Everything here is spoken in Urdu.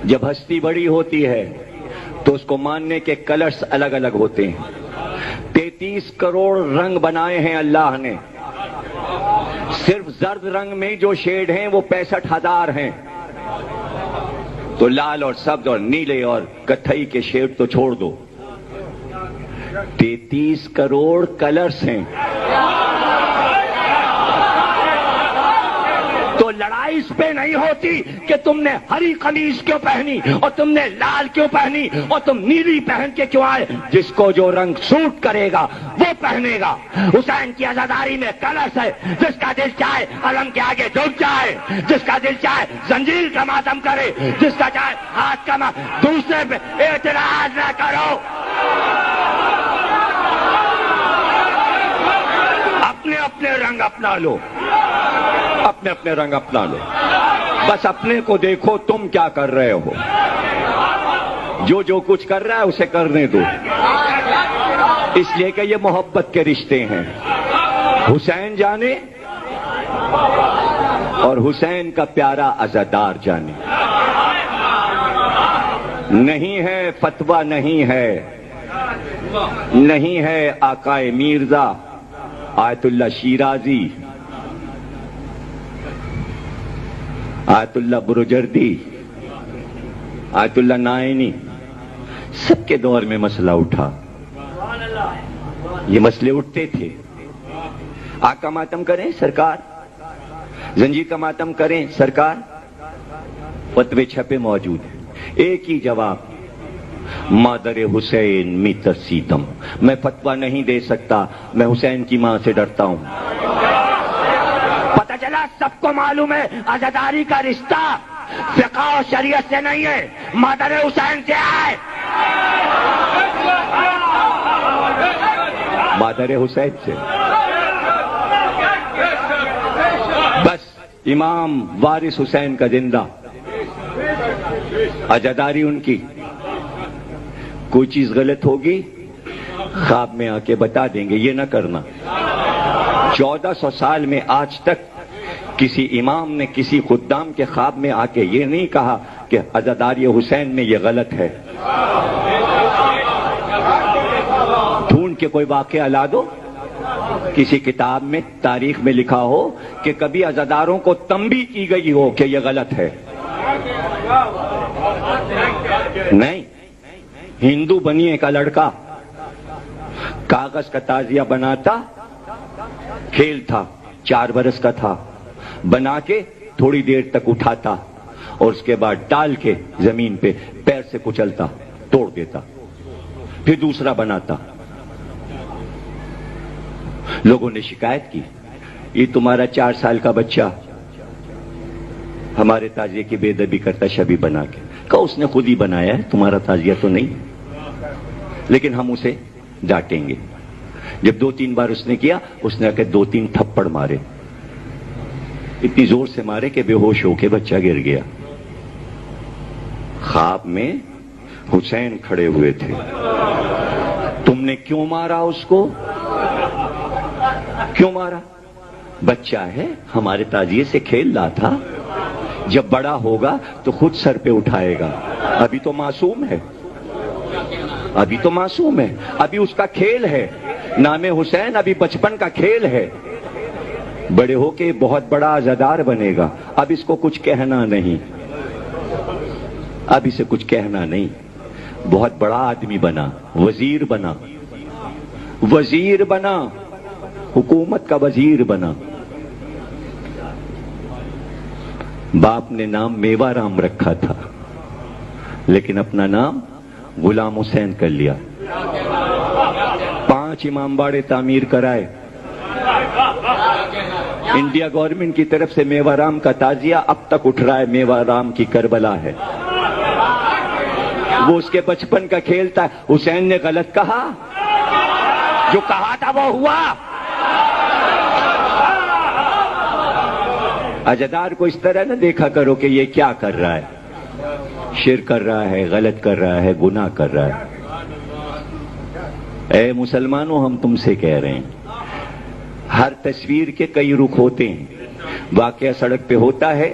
جب ہستی بڑی ہوتی ہے تو اس کو ماننے کے کلرز الگ الگ ہوتے ہیں. 33 کروڑ رنگ بنائے ہیں اللہ نے. صرف زرد رنگ میں جو شیڈ ہیں وہ 65,000 ہیں. تو لال اور سبز اور نیلے اور کتھئی کے شیڈ تو چھوڑ دو. 33 کروڑ کلرز ہیں. تو لڑائی اس پہ نہیں ہوتی کہ تم نے ہری قمیص کیوں پہنی اور تم نے لال کیوں پہنی اور تم نیلی پہن کے کیوں آئے. جس کو جو رنگ سوٹ کرے گا وہ پہنے گا. حسین کی عزاداری میں کلرز ہے. جس کا دل چاہے علم کے آگے جھک جائے, جس کا دل چاہے زنجیر کا ماتم کرے, جس کا چاہے ہاتھ کا دوسرے پہ اعتراض نہ کرو. اپنے اپنے رنگ اپنا لو, اپنے اپنے رنگ اپنا لو. بس اپنے کو دیکھو تم کیا کر رہے ہو. جو کچھ کر رہا ہے اسے کرنے دو, اس لیے کہ یہ محبت کے رشتے ہیں. حسین جانے اور حسین کا پیارا عزادار جانے. نہیں ہے فتویٰ, نہیں ہے آقائے میرزا, آیت اللہ شیرازی, آیت اللہ بروجردی, آیت اللہ نائنی, سب کے دور میں مسئلہ اٹھا. یہ مسئلے اٹھتے تھے. آگ کا ماتم کریں سرکار, زنجیر کا ماتم کریں سرکار, فتوے چھپے موجود ہیں. ایک ہی جواب, مادر حسین می ترسیدم. میں فتویٰ نہیں دے سکتا, میں حسین کی ماں سے ڈرتا ہوں. پتہ چلا سب کو معلوم ہے عزاداری کا رشتہ فقہ و شریعت سے نہیں ہے, مادر حسین سے ہے. مادر حسین سے. بس امام وارث حسین کا زندہ, عزاداری ان کی. کوئی چیز غلط ہوگی خواب میں آ کے بتا دیں گے, یہ نہ کرنا. 1400 سال میں آج تک کسی امام نے کسی خدام کے خواب میں آ کے یہ نہیں کہا کہ عزاداری حسین میں یہ غلط ہے. ڈھونڈ کے کوئی واقعہ لا دو, کسی کتاب میں تاریخ میں لکھا ہو کہ کبھی عزاداروں کو تنبیہ کی گئی ہو کہ یہ غلط ہے. نہیں. ہندو بنیے کا لڑکا کاغذ کا تعزیہ بناتا, کھیل تھا, 4 برس کا تھا, بنا کے تھوڑی دیر تک اٹھاتا اور اس کے بعد ڈال کے زمین پہ پیر سے کچلتا, توڑ دیتا, پھر دوسرا بناتا. لوگوں نے شکایت کی, یہ تمہارا 4 سال کا بچہ ہمارے تعزیے کی بے ادبی کرتا شبی بنا کے. کہا اس نے خود ہی بنایا ہے, تمہارا تعزیہ تو نہیں, لیکن ہم اسے ڈانٹیں گے. جب 2-3 بار اس نے کیا, اس نے آ کے 2-3 تھپڑ مارے, اتنی زور سے مارے کہ بے ہوش ہو کے بچہ گر گیا. خواب میں حسین کھڑے ہوئے تھے. تم نے کیوں مارا اس کو, کیوں مارا؟ بچہ ہے, ہمارے تعزیے سے کھیل رہا تھا, جب بڑا ہوگا تو خود سر پہ اٹھائے گا. ابھی تو معصوم ہے, ابھی تو معصوم ہے, ابھی اس کا کھیل ہے. نام حسین ابھی بچپن کا کھیل ہے. بڑے ہو کے بہت بڑا عزادار بنے گا. اب اس کو کچھ کہنا نہیں, اب اسے کچھ کہنا نہیں. بہت بڑا آدمی بنا, وزیر بنا, وزیر بنا, حکومت کا وزیر بنا. باپ نے نام میوا رام رکھا تھا, لیکن اپنا نام غلام حسین کر لیا. 5 امام باڑے تعمیر کرائے. انڈیا گورنمنٹ کی طرف سے میوا رام کا تعزیہ اب تک اٹھ رہا ہے. میوا رام کی کربلا ہے, وہ اس کے بچپن کا کھیل تھا. حسین نے غلط کہا, جو کہا تھا وہ ہوا. عزادار کو اس طرح نہ دیکھا کرو کہ یہ کیا کر رہا ہے, شرک کر رہا ہے, غلط کر رہا ہے, گناہ کر رہا ہے. اے مسلمانوں, ہم تم سے کہہ رہے ہیں, ہر تصویر کے کئی رخ ہوتے ہیں. واقعہ سڑک پہ ہوتا ہے,